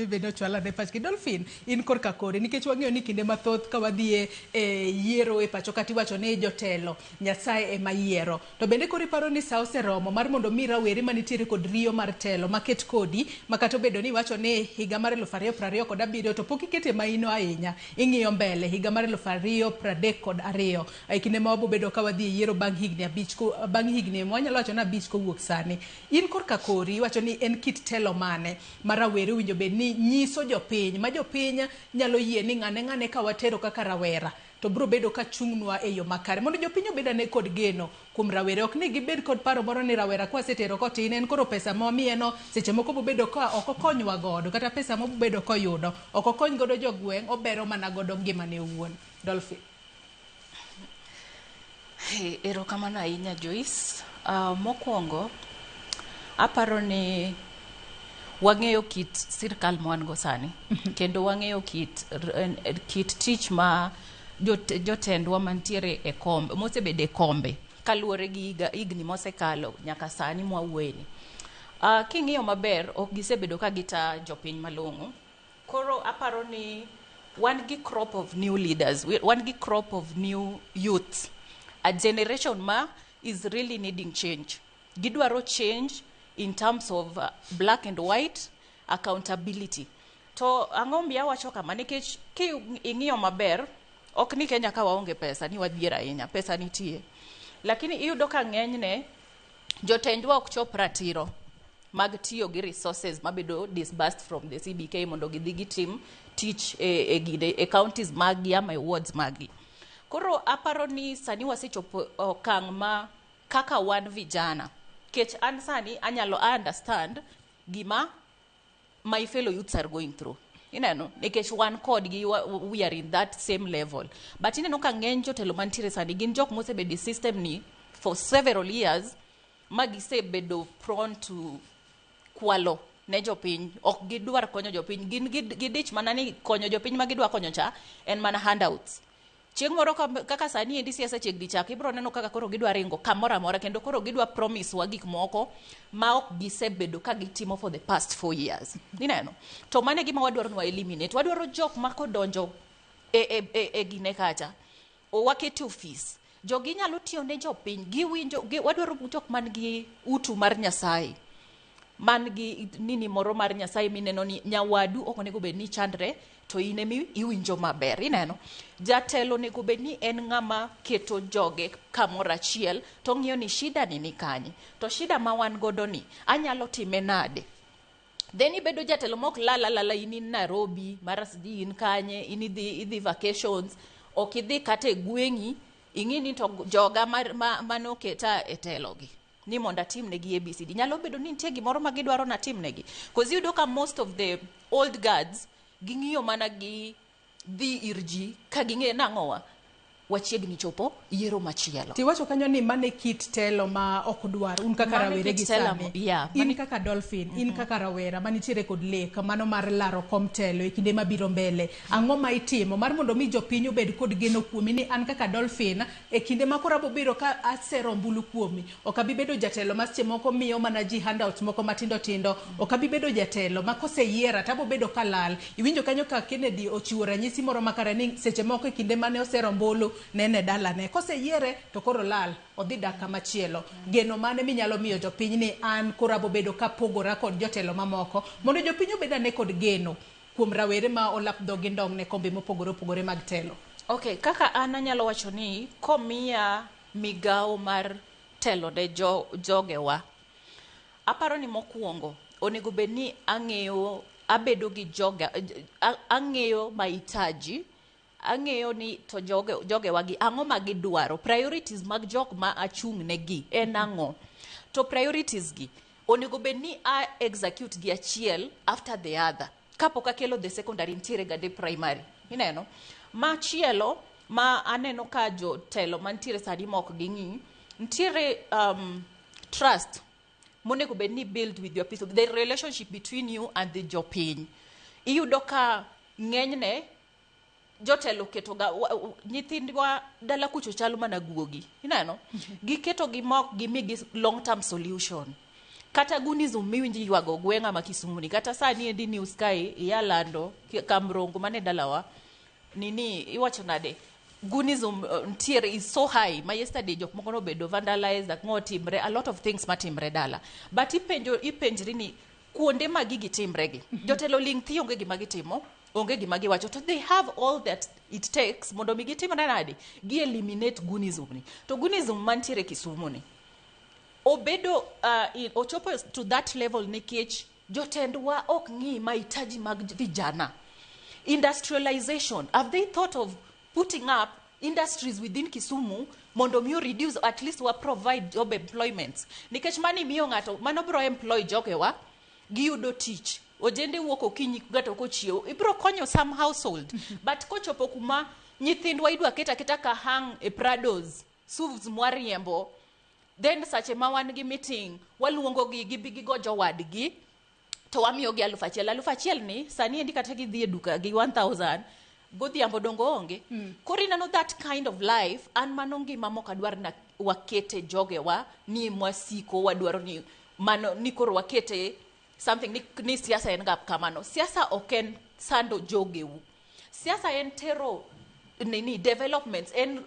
bedo chwala ne pachki Dolphine in korka kore nikech wang'eyo ni kinde mathoth ka wadhie yiero e pacho kati wacho ni jotelo Nyasaye ema yiero to bende kori paro ni sa oseromo mar mondo mi rawere manitiere kod riyo mar telo maket kodi makato bedo ni wacho ni higa mar 2027 to pok ikete maino ahinya ing'iyo mbele higa mar 2032 ai kinde ma wabobedo ka wadhie yiero bang' higni 5 bang' higni mwanyalo wacho na 5 kowuok sani in korka kori wacho ni en kit telo mane marawere winjo bed ni nyiso jopiny ma jopiny nyalo yie ni ng'ane ka watero kaka rawera to bro bedo ka chung'nwa e yo makare mondo jopiny obedane kod geno kuom rawere ok ni gibed kod paro moro ni rawera kwa setero kotin en koro pesa momieno seche moko bobedo ka ok okonywa godo kata pesa mobedo koyudo ok okony godo jogweng' obero mana godo ngimane owuon. Dolphine. Erokamano ahinya Joyce. Mokwongo aparo ni wang'eyo kit sirkal mwan go sani kendo wang'eyo kit tich ma jotendwa mantiere e kombe mosebede kombe kaluwore gi higni mosekalo nyaka sani mwawuoyeni. King'iyo maber ok gisebedo ka gita jopiny malong'o. Koro aparo ni wan gi crop of new leaders, wan gi crop of new youth, a generation ma is really needing change. Gidwaro change in terms of black and white accountability. To ang'ombi awacho kama nikech ing'iyo maber ok ni Kenya ka waonge pesa ni wadhier ahinya, pesa nitie. Lakini iyudo ka ng'enyne jotendwa ok chop ratiro mag tiyo gi resources mabedo disbursed from the CBK mondo gidhi gitim tich e counties magi ama wards magi. Koro aparo ni sani wasechopo okang' ma kaka wan vijana kech an sani anyalo understand gima my fellow youths are going through. Ineno nikech wan kodgi we are in that same level. But ineno ka ng'eny jotelo mantiere sani gin jok mosebedo system ni for several years magisebedo prone to kwalo ne jopiny. Ok gidwar konyo jopiny, gin gidich mana ni konyo jopiny magidwa konyo cha en mana handouts. Chieng' moro kaka sani endi siasa chiegni chak ibro neno kaka koro gidwa ringo kamoro amora kendo koro gidwa promise wa gik moko ma ok gisebedo ka gitimo for the past 4 years. Ineno to mane gima wadwaro nwa eliminate, wadwaro jok ma kodonjo e gine kacha o wakete office jogi nyalo tiyo ne jopiny giwinjo wadwaro jok man gi utu mar Nyasaye, man gi nini moro mar Nyasaye mineno ni nyawadu ok onego bed ni chandre to inemi iwinjo maber. Ineno jatelo nego bed ni en ng'ama keto joge kamoro achiel to ng'iyo ni shida ni kanye to shida ma wan godo ni anyalo time nade. Then ibedo jatelo mok lala in Nairobi mara sidi in kanye idhi vacations ok idhi kata e gweng'i ing'ini to joga manoketa e telogi ni mondo atimnegi ABCD nyalo bedo ni nitie gimoro ma gidwaro na timnegi cause yudo ka most of the old guards ging'iyo mana gi dhi irji ka ging'e nang'owa wachiegni chopo yiero machielo. Ti wacho kanyo ni mane kit telo ma ok dwar un kaka rawere gi sani. In kaka Dolphine, in kaka rawera manitiere kod lek mano mar laro kom telo e kinde mabiro mbele. Ang'o ma itimo mar mondo mi jopiny obed kod geno kuomi ni an kaka Dolphine e kinde ma koro abobiro ka asero mbulu kuomi. Ok abi bedo jatelo ma seche moko miyo mana ji handouts moko matindo tindo. Ok abi bedo jatelo ma koseyiera tabo bedo kalal. Iwinjo kanyo ka Kennedy ochiwo ranyisi moro makare ni seche moko e kinde mane osero mbulu nene dalane koseyiere to koro lal odhi dak kamachielo. Geno mane minyalo miyo jopiny ni an koro abobedo ka pogora kod jotelo mamoko mondo jopiny obedane kod geno kuom rawere ma olap dhogi ndong' ne kombe mopogore mag telo. Okay, kaka an anyalo wacho ni komiya migawo mar telo ne jogewa aparo ni mokwongo onego bed ni ang'eyo abedo gi ang'eyo mahitaji, ang'eyo ni to jogewa gi ang'o ma gidwaro, priorities mag jok ma achung' negi en ang'o to priorities gi onego bed ni a execute gi achiel after the other kapok akelo the secondary ntiere gade primary. Ineno machielo ma aneno ka jotelo mantiere sani mok ging'i ntiere trust monego bed ni build with your people, the relationship between you and the jopiny. Iyudo ka ng'enyne jotelo keto ga nyithindwa dala kucho chalo mana guogi. Ineno giketo gi mok gimi gi long term solution kata gunism miwinji ywago gweng'a ma Kisumu ni kata sani endi news kai yalando kamrongo mane dalawa nini iwacho nade gunism ntiere is so high ma yesterday jok moko no bedo vandalized ngo timre a lot of things matimre dala but ipenjri ni kuonde ma gigi timre gi jotelo ling thi onge gima gitimo onge gima giwacho to they have all that it takes mondo mi gitimre nade gi eliminate gunism ni to gunism mantiere Kisumu ni obedo ochopo to that level nikech jotendwa ok ng'i mahitaji mag vijana. Industrialization, have they thought of putting up industries within Kisumu mondo miyo reduce at least wa provide job employments nikech mani miyo ng'ato mano bro employ jogewa giyudo tich ojende wuok okinyi gato kochiewo ibro konyo some household but kochopo kuma nyithindwa idwa keta ka hang e prados suvs mwariembo then sache ma wan gi meeting waluongo gi gigo jowadgi to wamiyo gi 1,000 ni sani endi kata gidhi e duka gi 1,000 godhiambo dongo onge kori nano that kind of life an mano ngima mok adwar na wakete jogewa ni mwasiko wadwaro ni mano ni koro wakete something ni siasa en gap kamano siasa oken sando jogeu siasa en tero nini developments en